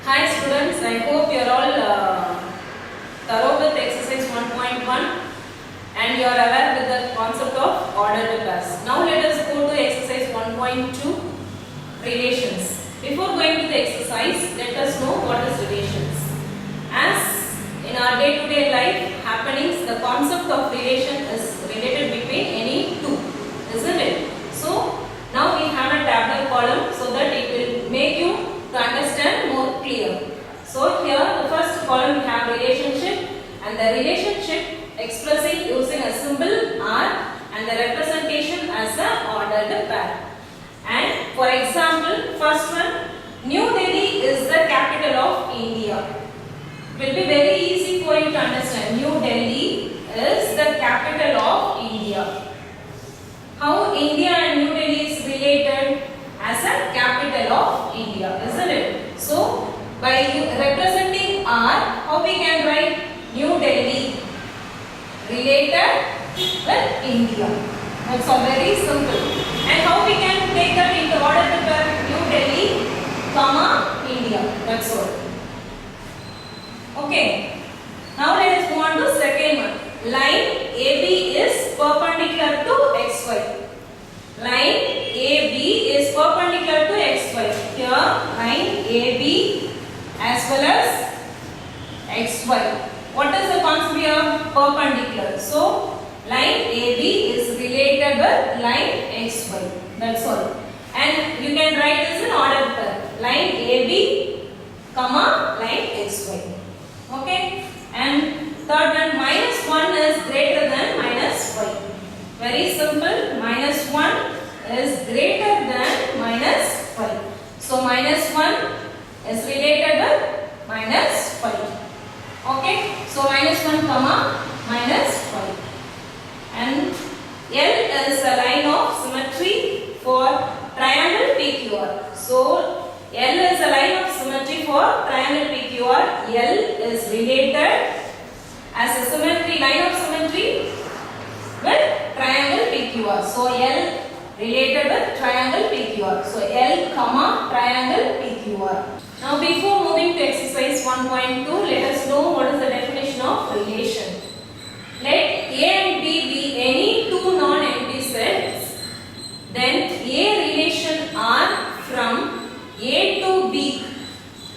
Hi students, I hope you are all thorough with exercise 1.1 and you are aware with the concept of ordered pairs. Now let us go to exercise 1.2, relations. Before going to the exercise, let us know what is relations. As in our day-to-day life happenings, the concept of relation is related between any two, isn't it? So now we have a tabular column so that it will make you to understand more clear. So here the first column we have relationship and the relationship expressing using a symbol R and the representation as a ordered pair. And for example, first one, New Delhi is the capital of India. It will be very easy for you to understand. New Delhi is the capital of India. How India and New Delhi is related? As a capital of India, isn't it? So, by representing R, how we can write New Delhi related with India? That's all very simple. And how we can take that into order to pair New Delhi, comma, India. That's all. Okay. Now let us move on to second one. Line AB is perpendicular to XY. Line AB is perpendicular to XY. Here, line AB as well as XY. What is the concept here? Perpendicular. So, line AB is related with line XY. That's all. And you can write this in order pair. Line AB, comma, line XY. Okay? And third one, minus 1 is greater than minus 5. Very simple. Minus 1 is greater than minus 5. So, minus 1 is related with minus 5. Okay. So, minus 1 comma minus 5. And L is a line of symmetry for triangle PQR. So, L is a line of symmetry for triangle PQR. L is related as a symmetry, line of symmetry with triangle PQR. So, L related with triangle PQR. So, L comma triangle PQR. Now, before moving to exercise 1.2, let us know what is the definition of relation. Let A and B be any two non-empty sets. Then A relation R from A to B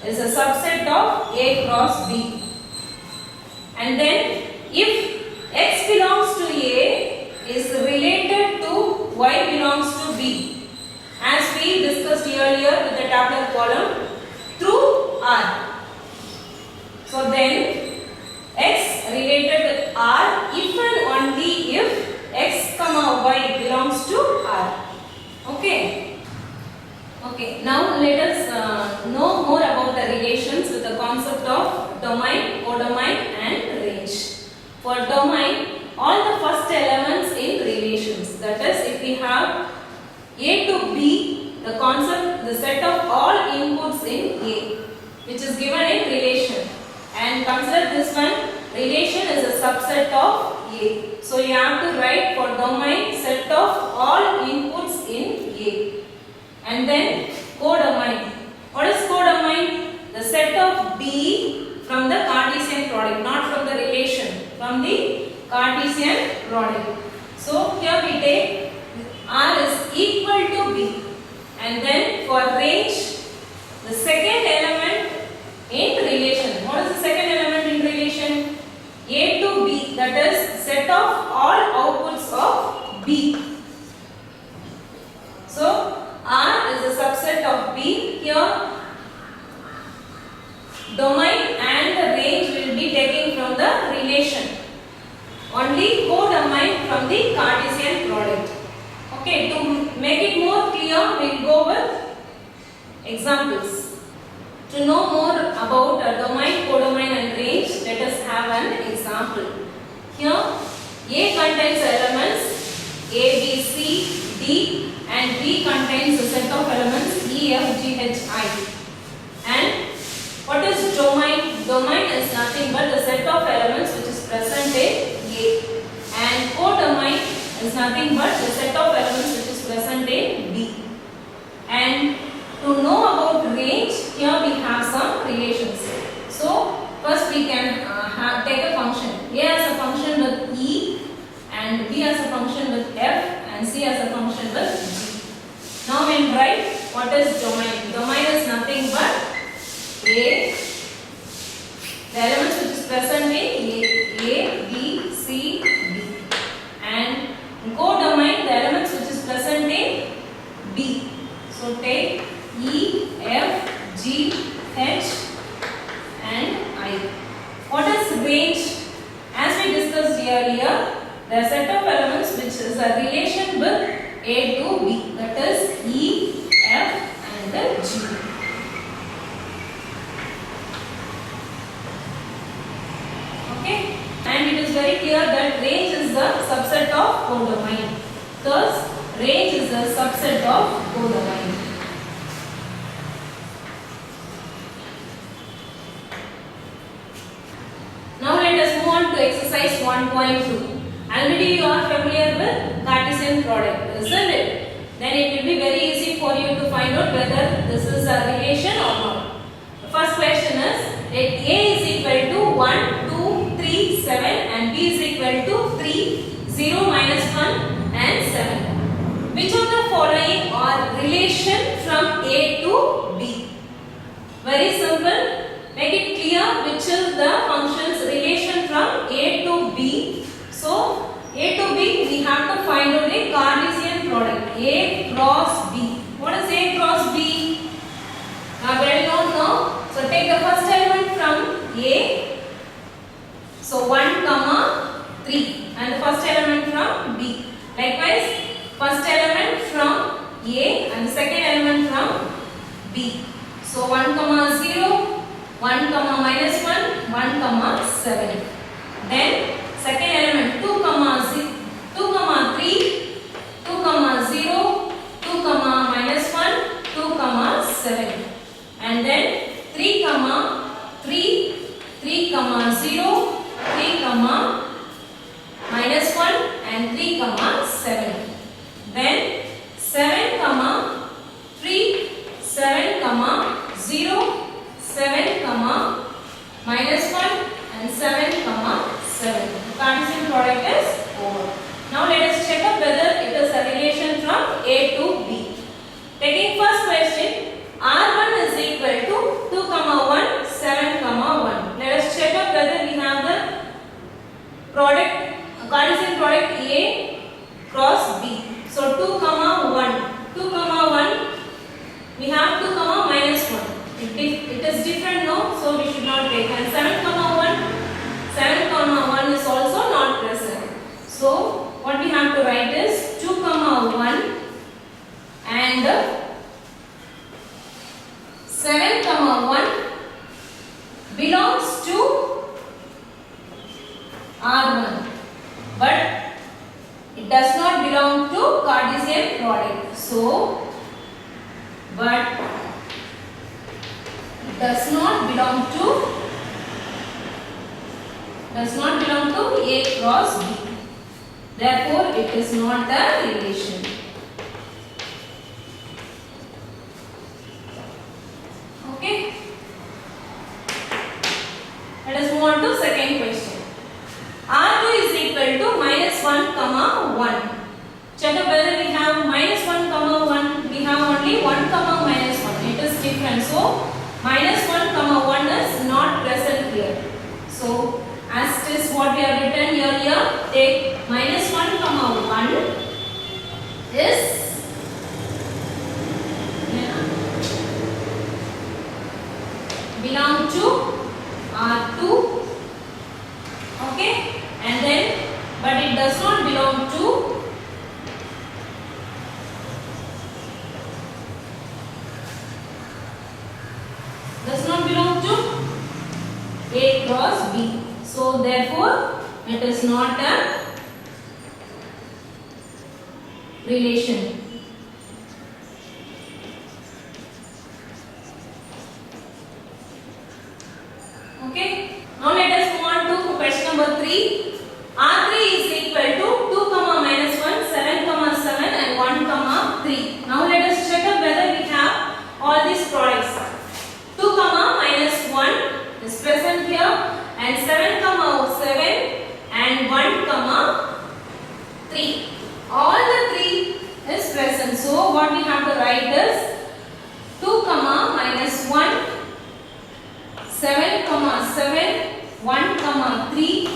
is a subset of A cross B. And then if X belongs to A is related to Y belongs to B, as we discussed earlier with the tabular column, through R. So then X related with R if and only if X comma Y belongs to R. Okay. Okay. Now let us know more about the relations with the concept of domain, codomain and range. For domain, all the first elements in relations, that is, if we have A to B, the concept, the set of all inputs in A, which is given in relation, and consider this one, relation is a subset of A. So you have to write for domain, set of all inputs in A. And then codomain. What is codomain? The set of B from the Cartesian product, not from the relation, from the Cartesian product. So here we take R is equal to B, and then for range, the second element in relation. What is the second element in relation? A to B, that is set of all outputs of B. So R is a subset of B. Here domain and the range will be taken from the relation. Only codomain from the Cartesian product. Okay, to make it more clear, we will go with examples. To know more about domain, codomain and range, let us have an example. Here, A contains elements A, B, C, D, and B contains a set of elements E, F, G, H, I. And what is domain? Domain is nothing but the set of elements which is present in A. And codomain is nothing but the set of elements which is present in B. And to know about range, here we have some relations. write what is domain. Domain is nothing but A, the elements which is present in A, B, C, D, and codomain, the elements which is present in B. So take E, F, G, H and I. What is range? As we discussed earlier, the set of elements which is a relation with A to B, that is E, F and G. Okay, and it is very clear that range is the subset of codomain. Thus, range is a subset of codomain. Now let us move on to exercise 1.2. Already you are familiar with Cartesian product, isn't it? Then it will be very easy for you to find out whether this is a relation or not. The first question is, let A is equal to 1, 2, 3, 7 and B is equal to 3, 0, minus 1 and 7. Which of the following are relation from A to B? Very simple. Make it clear which is the functions relation from A to B. So, A to B we have to find out a Cartesian product. A cross B. What is A cross B? Now, well known now. So, take the first element from A. So, 1, 3 and the first element from B. Likewise, first element from A and the second element from B. So, 1, 0, 1, minus 1, 1, 7. Then, second element 2, 3, 2, 0, 2, minus 1, 2, 7. And then 3, 3, 0, 3, minus 1 and 3, 7. Then 7, 3, 7, 0, 7, minus 1 and 7, 7. The Cartesian product is over. Now let us check up whether it is a relation from A to B. Taking first question, R1 is equal to 2, 1, 7, 1. Let us check up whether we have the product, Cartesian product A cross B. So 2, 1, 2, 1, we have 2, minus 1. It is different now, so we should not take. And 7, 1, 7, 1 is also not present. So what we have to write is 2, 1 and 7, 1 belongs to R1, but it does not belong to Cartesian product. So, but it does not belong to A cross B. Therefore, it is not a relation. Okay. Let us move on to second question. R2 is equal to minus 1, 1. Check out whether we have minus 1, 1. We have only 1, minus 1. It is different. So, minus 1, 1 is not present here. So, as it is what we have written earlier, take minus 1, 1 is belong to R2. Okay, and then but it does not belong to A cross B. So therefore it is not a relation. Okay. Now let us move on to question number 3. R3 is equal to 2, minus 1, 7, 7 and 1, 3. Now let us check out whether we have all these products. 2, minus 1 is present here and 7, 7 and 1, 3. All the 3 is therefore what we have to write is 2 comma minus 1, 7 comma 7, 1 comma 3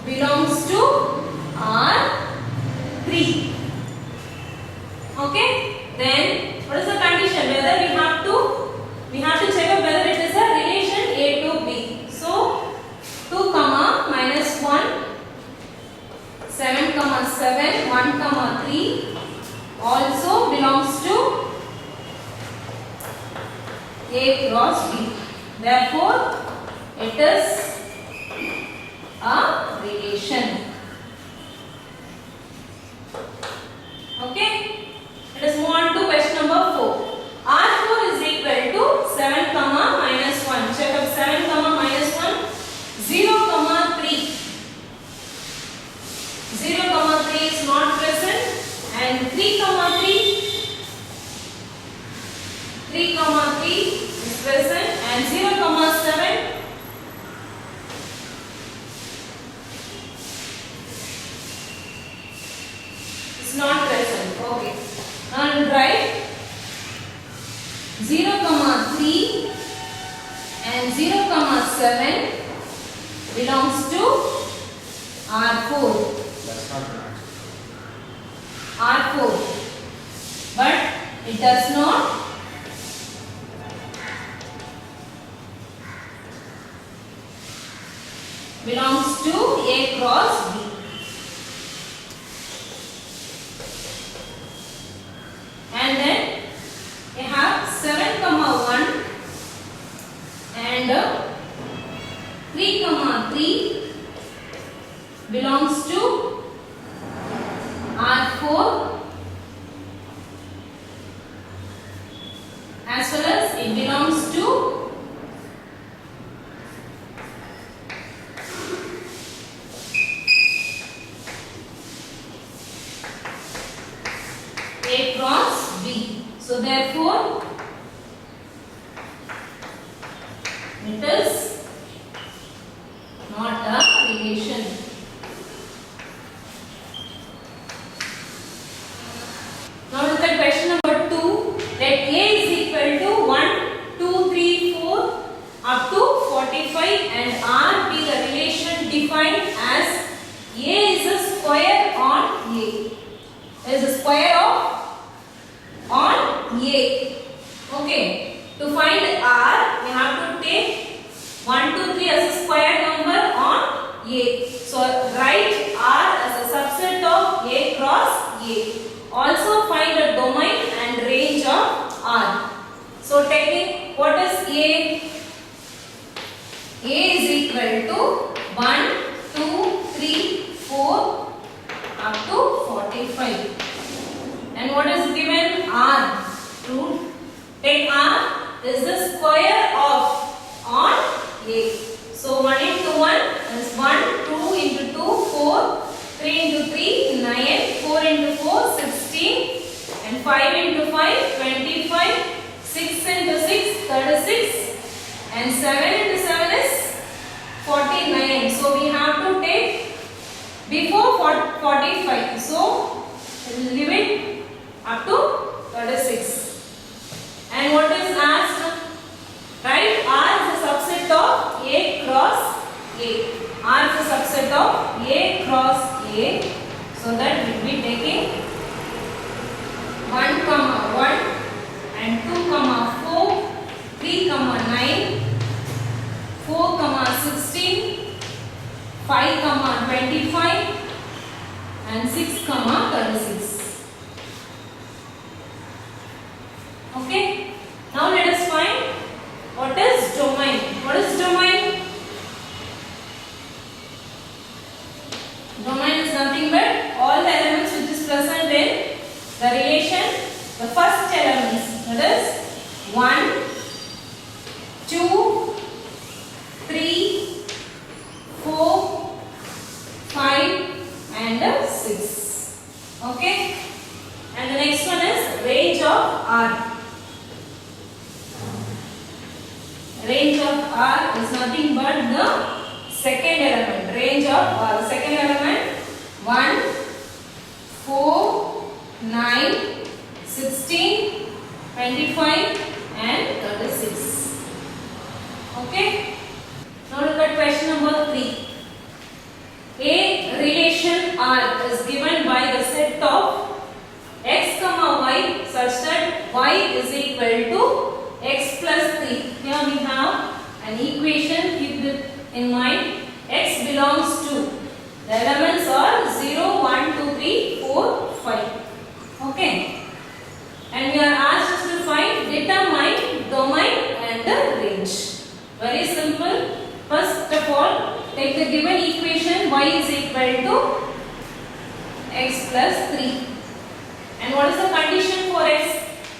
belongs to R3. Okay, then what is the condition? Whether we have to check out whether it is a relation A to B. So 2 comma minus 1, 7 comma 7, 1 comma 3 also belongs to A cross B. Therefore, it is a relation. Okay, let us move on to question number 4. R4 is equal to 7 comma minus 1. Check up 7 comma minus 1, 0 comma 3. 0 comma 3 is not present, and 3 comma 3 is present, and 0 comma 7 is not present. Okay, now write 0 comma 3 and 0 comma 7 belongs to R4. That's not right. R4, but it does not belongs to A cross B. And then we have 7 comma 1 and 3 comma 3 belongs to R4 as well as it belongs to A cross B. So therefore it is not a relation. Now look at question number 2. Let A is equal to 1, 2, 3, 4 up to 45 and R be the relation defined as A is a square on A. Is a square of on A. Okay. To find R, we have to take 1, 2, 3 as a square number on A. So write R as a subset of A cross A. Also find the domain and range of R. So taking what is A? A is equal to 1, 2, 3, 4 up to 45. And what is given? R. To take R is the square of on A. So 1 into 1 is 1, 2 into 2, 4, 3 into 3, 9, 4 into 4, 16, and 5 into 5, 25, 6 into 6, 36, and 7 into 7 is 49. So we have to take before 45. So leave it up to 36. And what is asked? Write R is a subset of A cross A. R is a subset of A cross A. So that we will be taking 1 comma 1 and 2 comma 4, 3 comma 9, 4 comma 16, 5 comma 25 and 6 comma 36. Okay. Now let us find what is domain. What is domain? Domain is nothing but all the elements which is present in the relation. The first elements, that is 1, 2, 3, 4, 5 and 6. Okay. And the next one is range of R. Range of R is nothing but the second element. Range of R. Second element 1, 4, 9, 16, 25 and 36. Okay. Now look at question number 3. A relation R is given by the set of x comma y such that y is equal to x plus 3. Here we have an equation, keep it in mind. X belongs to, the elements are 0, 1, 2, 3, 4, 5. Okay. And we are asked to find determine domain and the range. Very simple. First of all, take the given equation y is equal to x plus 3. And what is the condition for x?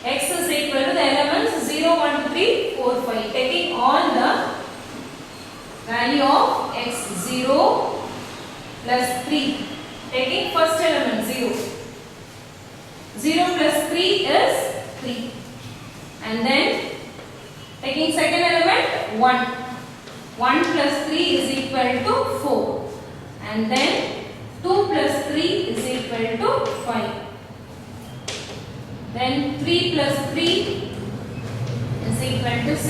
X is equal to the elements 0, 1, 2, 3, 4, 5. Taking all the value of x, 0 plus 3. Taking first element 0. 0 plus 3 is 3. And then taking second element 1. 1 plus 3 is equal to 4. And then 2 plus 3 is equal to 5. Then 3 plus 3 is equal to 6.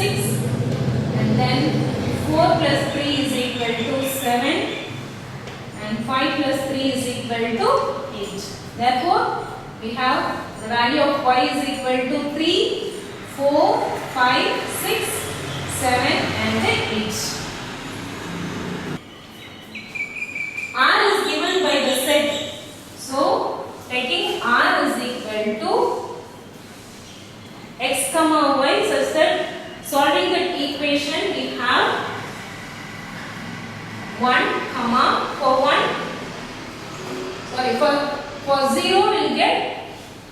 And then 4 plus 3 is equal to 7. And 5 plus 3 is equal to 8. Therefore, we have the value of y is equal to 3, 4, 5, 6, 7 and 8. R is given by the set. So, taking R is equal to x comma y such that solving that equation we have 1 comma for 0 we'll get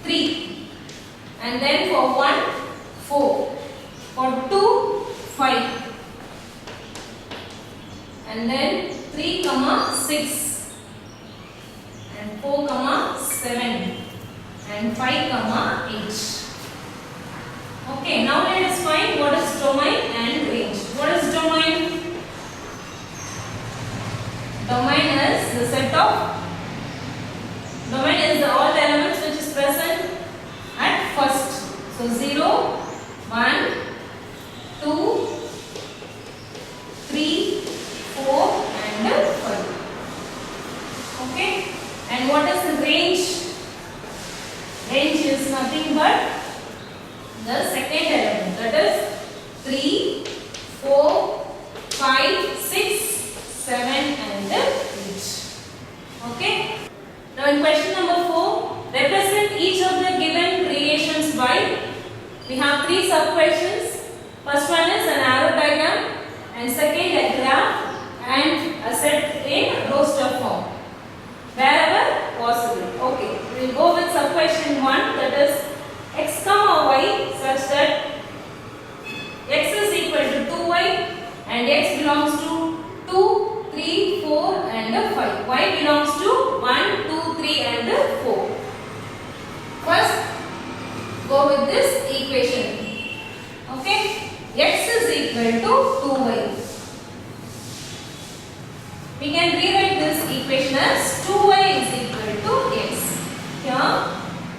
3 and then for 1 4, for 2 5 and then 3 comma 6 and 4 comma 7 and 5 comma 8. Okay, now let us find what is domain and range. What is domain? Domain is the set of, domain is all the elements which is present at first. So 0, 1, 2, 3, 4 and 5. Okay, and what is the range? Range is nothing but the second element, that is 3, 4, 5, 6, 7 and 8. Okay. Now in question number 4, represent each of the given relations by, we have 3 sub questions. First one is an arrow diagram and second a graph and a set in roster form wherever possible. Okay, we will go with sub question 1, that is x comma y such that x is equal to 2y and x belongs to 2, 3, 4 and 5. Y belongs to 1, 2, 3 and 4. First, go with this equation. Okay, x is equal to 2y. We can rewrite this equation as 2y is equal to x. Here,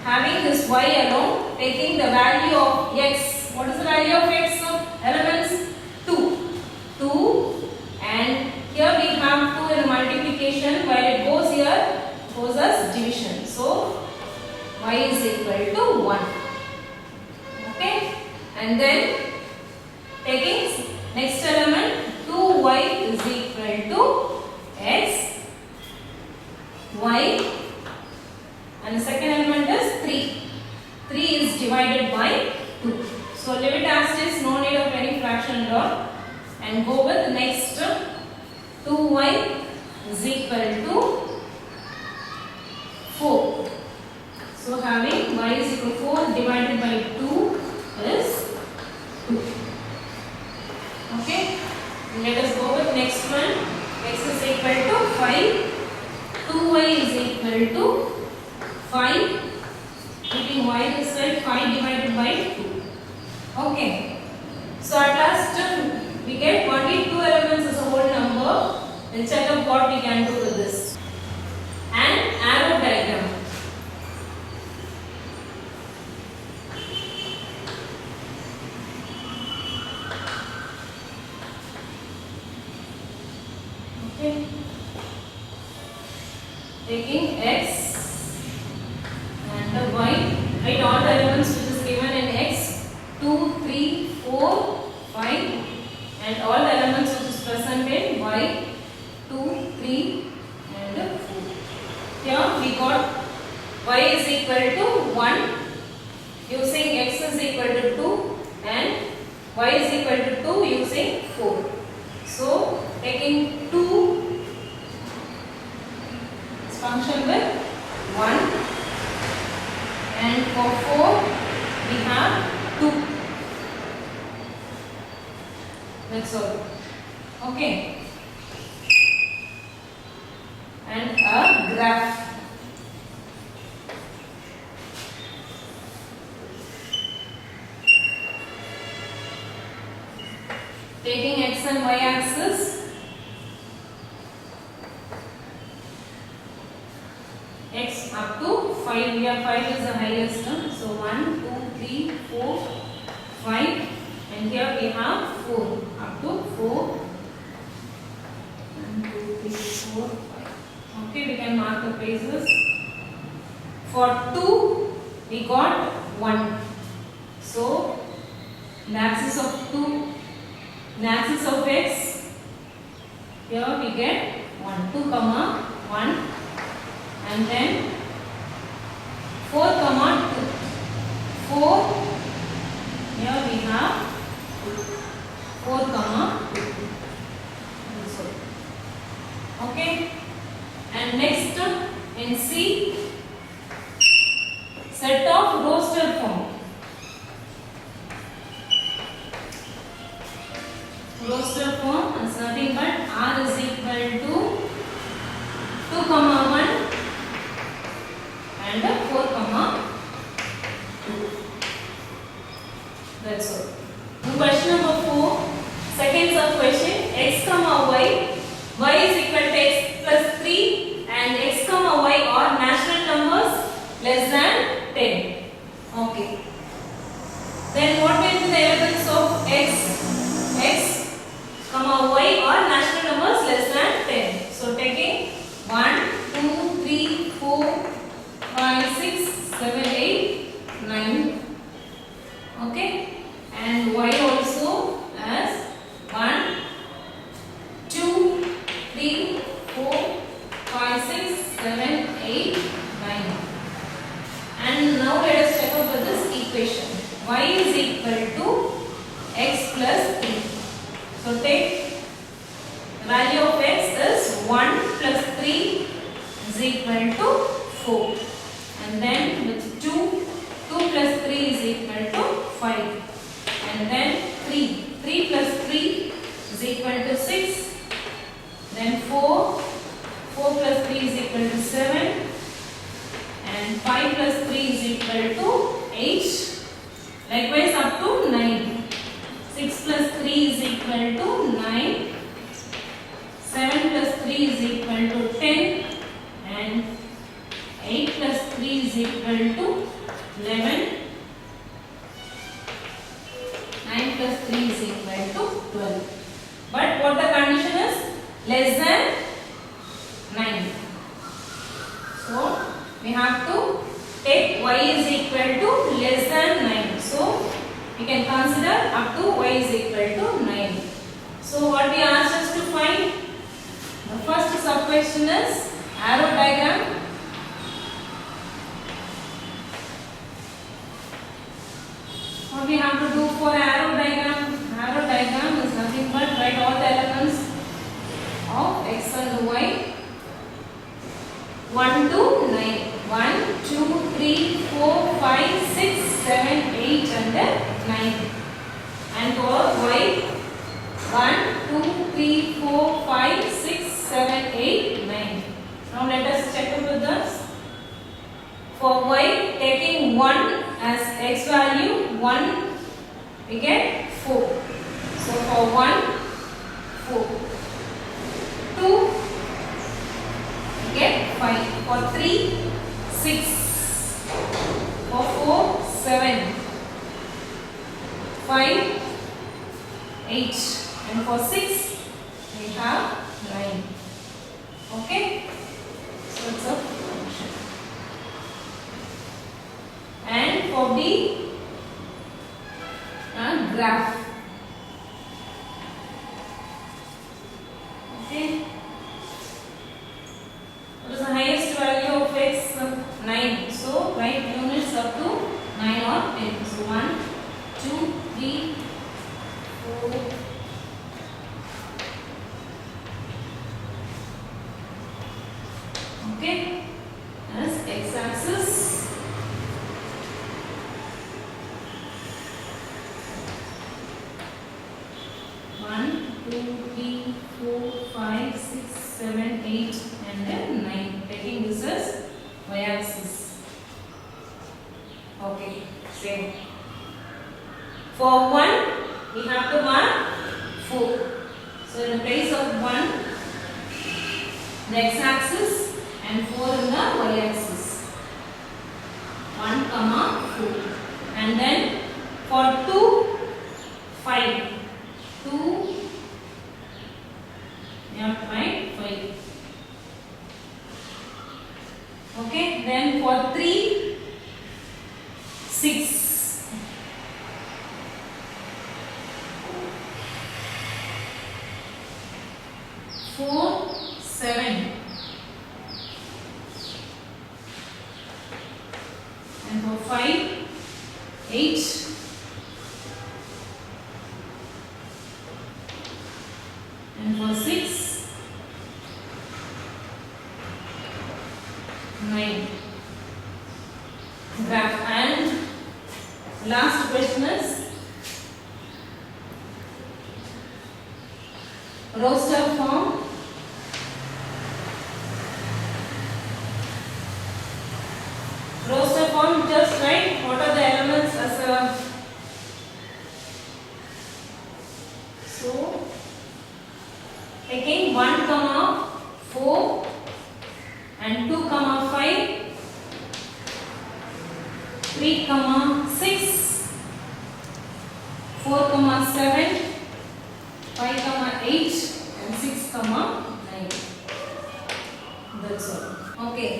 having this y alone, taking the value of x. What is the value of x? Elements 2. 2 and here we have 2 in multiplication, while it goes here, it goes as division. So, y is equal to 1. Okay, and then taking next element 2y is equal to x, y, and the second element is 3. 3 is divided by 2. So leave it as it is, no need of any fraction at all. And go with the next 2y is equal to 4. So having y is equal to 4 divided by 2 is 2. Okay. Let us go with next one. X is equal to 5. 2y is equal to 5. Keeping y this side, 5 divided by 2. Okay. So at last we get only 2 elements as a whole number. Let's check out what we can do with this. An arrow diagram. taking x and y, write all the elements which is given in x, 2, 3, 4, 5, and all the elements which is present in y, 2, 3 and 4. Here we got y is equal to 1 using x is equal to 2 and y is equal to 2 using 4. So taking 2 is function with 1 and for 4 we have 2. That's all. Okay. And a graph. Taking x and y axis, x up to 5, here 5 is the highest term, so 1, 2, 3, 4, 5 and here we have 4, up to 4, 1, 2, 3, 4, 5. Okay, we can mark the places. For 2, we got 1, so the axis of 2, the axis of x, here we get 1, 2 comma 1 and then 4 comma 2, 4, here we have 4 comma 2, okay. And next in C, set of roster form. Roster form is nothing but r is equal to 2 comma 1 and 4 comma 2. That's all. Question number 4, second sub question, x comma y is equal to x plus 3 and x comma y are natural numbers less than 10. Okay. Then what will be the elements of x comma y are natural numbers less than 10. So taking 1, 2, 3, 4, 5, 6, 7, 8, 9. Okay. And y also as 1, 2, 3, 4, 5, 6, 7, 8, 9. And now let us check out with this equation. Y is equal to x plus 3. So take the value of x is 1 plus 3 is equal to 4. And then with 2 plus 3 is equal to 5. And then 3 plus 3 is equal to 6. Then 4 plus 3 is equal to 7. And 5 plus 3 is equal to 8. Likewise up to 9. 6 plus 3 is equal to 9. 7 plus 3 is equal to 10. And 8 plus 3 is equal to 11. 9 plus 3 is equal to 12. But what the condition is? Less than 9. So we have to take y is equal to less than 9. So we can consider up to y is equal to 9. So what we asked us to find? The first sub question is arrow diagram. What we have to do for arrow diagram? Arrow diagram is nothing but write all the elements of x and y 1 to 9. 1, 2, 3, 4, 5, 6, 7, 8 and 9. And for y 1, 2, 3, 4, 5, 6, 7, 8, 9. Now let us check it with this. For y, taking 1 as x value, 1 we get 4. So for 1, 4. 2 we get 5. For 3, 6. For 4, 7. 5, 8. And for 6 we have 9. Okay. So it's a be a graph. Okay. What is the highest value of x? 9. So write units up to 9 or 10. So 1, 2, 3, 4. Okay. As x-axis. 1, 2, 3, 4, 5, 6, 7, 8 and then 9. Taking this as y-axis. Okay, same. For 1, we have to mark 4. So in the place of 1, the x-axis and 4 in the y-axis. 1, 4. And then for 2, 5. 2, you have to write 5. Okay, then for 3, 6. 4, 7. And for 5, 8. And for 6, 9. Graph. And last question is roster form. Roster form, just write what are the elements as a. So taking 1, 4 and 2, 5, 3, 6, 4, 7, 5, 8 and 6, 9. That's all. Okay.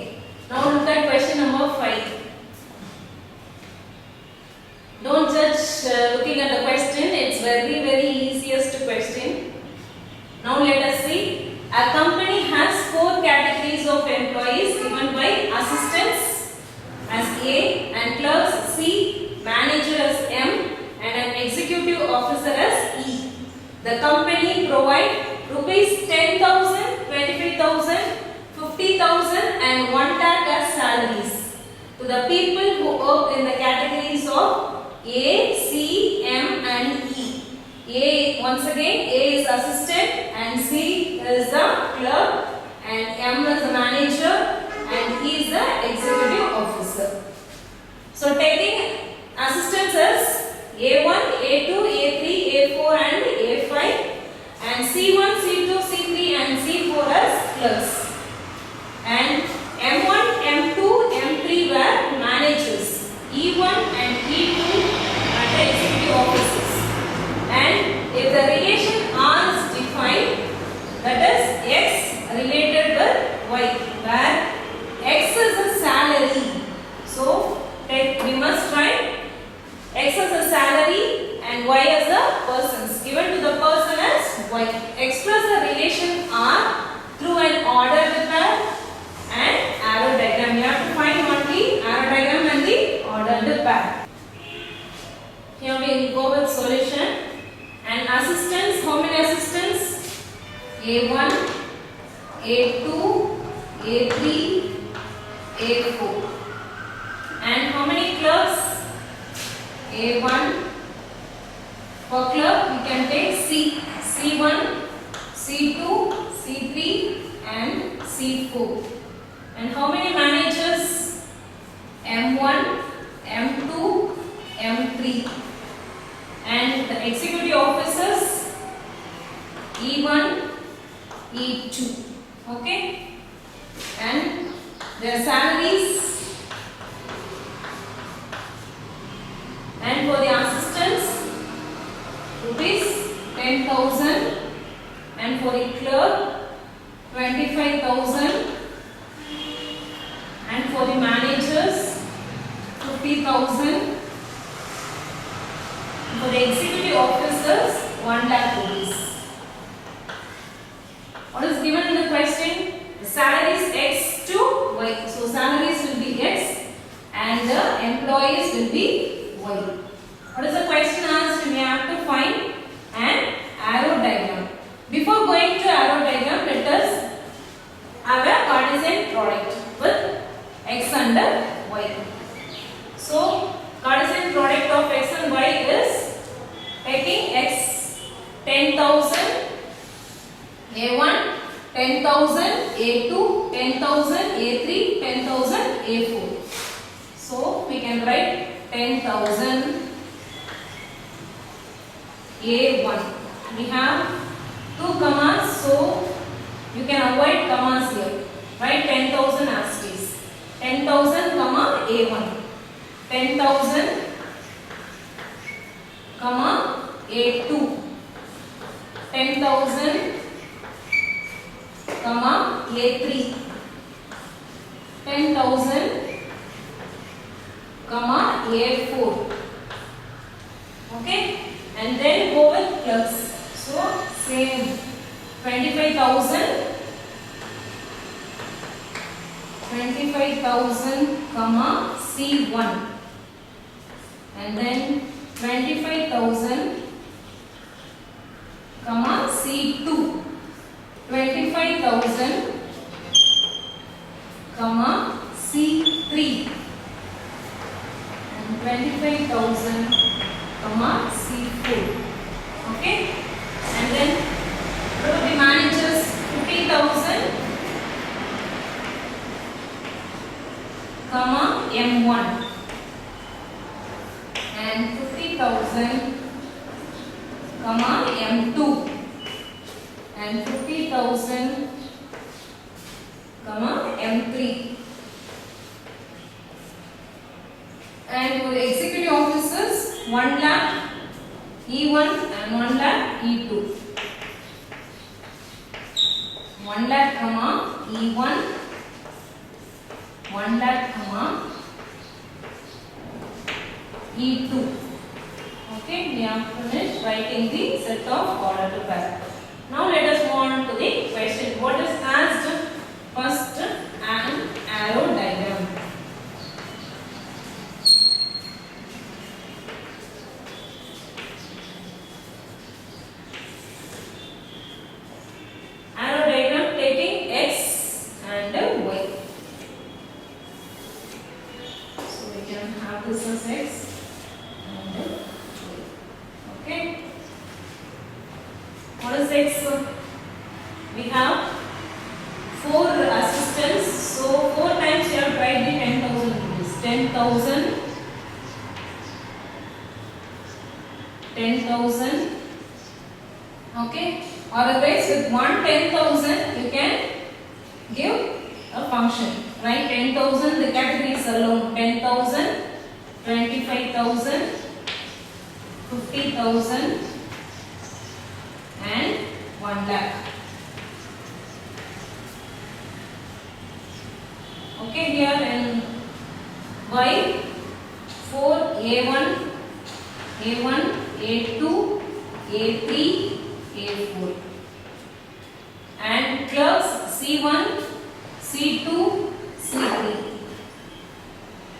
Now look at question number 5. Don't judge looking at the question. It's very easiest question. Now let us see. A company has 4 categories of employees given by assistants as A and clerks C, manager as M and an executive officer as E. The company provide rupees 10,000, 25,000, 50,000 and 1 lakh as salaries to the people who work in the categories of A, C, M and E. A, once again, A is assistant and C is the clerk and M is the manager and E is the executive officer. So taking assistants as A1, A2, A3, A4 and A5 and C1, C2, C3 and C4 as clerks. And M1, M2, M3 were managers. E1 and E2 are the executive officers. And if the relation R is defined, that is X related with Y, where X is a salary. So we must write X as a salary and Y as a persons. Given to the person as Y. Express the relation R through an ordered pair and arrow diagram. You have to find only arrow diagram and the ordered pair. Here we will go with solution. And assistants, how many assistants? A1, A2, A3, A4. And how many clerks? A1. For clerk, we can take C, C1, C2, C3 and C4. And how many managers? M1, M2, M3. And the executive officers E1, E2. Okay? And their salaries. And for the assistants, rupees 10,000. And for the clerk, 25,000. And for the managers, 50,000. For the executive officers, 1 lakh rupees. What is given in the question? The salary is X to Y. So salaries will be X and the employees will be Y. What is the question asked? We have to find an arrow diagram. Before going to arrow diagram, let us have a Cartesian product with X and Y. So Cartesian product of X and Y is taking X 10,000 A1, 10,000 A2, 10,000 A3, 10,000 A4. So we can write 10,000 A1. We have 2 commas, so you can avoid commas here. Write 10,000 as it is. 10,000 comma A1. 10,000 comma A2. 10,000 comma A3. 10,000 comma A4. Okay, and then go with plus. So same 25,000 comma C1, and then 25,000 comma C2, 25,000 comma C3, and 25,000 comma C4. Okay, and then go to the managers, 50,000 comma M1, and 50,000 comma M2, and 50,000 comma M3. And for the executive officers, 1 lakh E1 and 1 lakh E2. 1 lakh comma E1, 1 lakh comma E2. Okay, we have finished writing the set of order to paragraph. Now let us move on to the question. What is asked? First, an arrow diagram. Arrow diagram taking X and Y. So we can have this as X and Y. Okay. What is X? We have 4 assistants. So 4 times you have to write the 10,000 rupees. 10,000, 10,000. Okay. Or otherwise with 10,000 you can give a function. Right? 10,000 the categories alone. 10,000, 25,000, 50,000 and 1 lakh. Okay, here in Y, 4 A1, A1, A2, A3, A4. And clerks C1, C2, C3.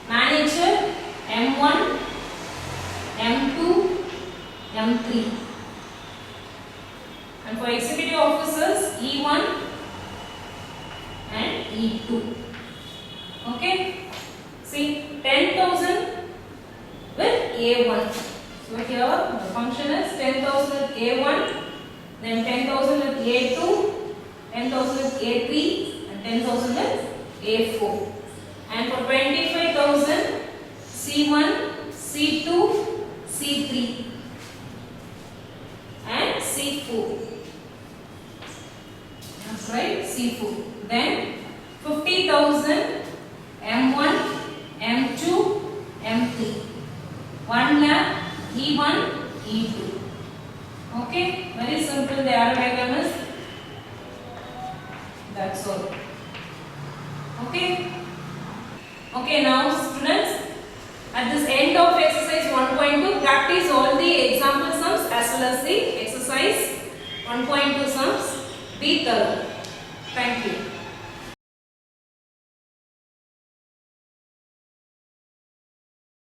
Manager M1, M2, M3. And for executive officers E1 and E2. Okay. See 10,000 with A1. So here the function is 10,000 with A1, then 10,000 with A2, 10,000 with A3 and 10,000 with A4. And for 25,000 C1, C2, C3 and C4. That's right, C4. Then 50,000 M1, M2, M3. 1 lakh E1, E2. Okay, very simple. The arrow diagram is that's all. Okay. Okay, now students, At this end of exercise 1.2, practice all the example sums as well as the exercise 1.2 sums. Be thorough. Thank you.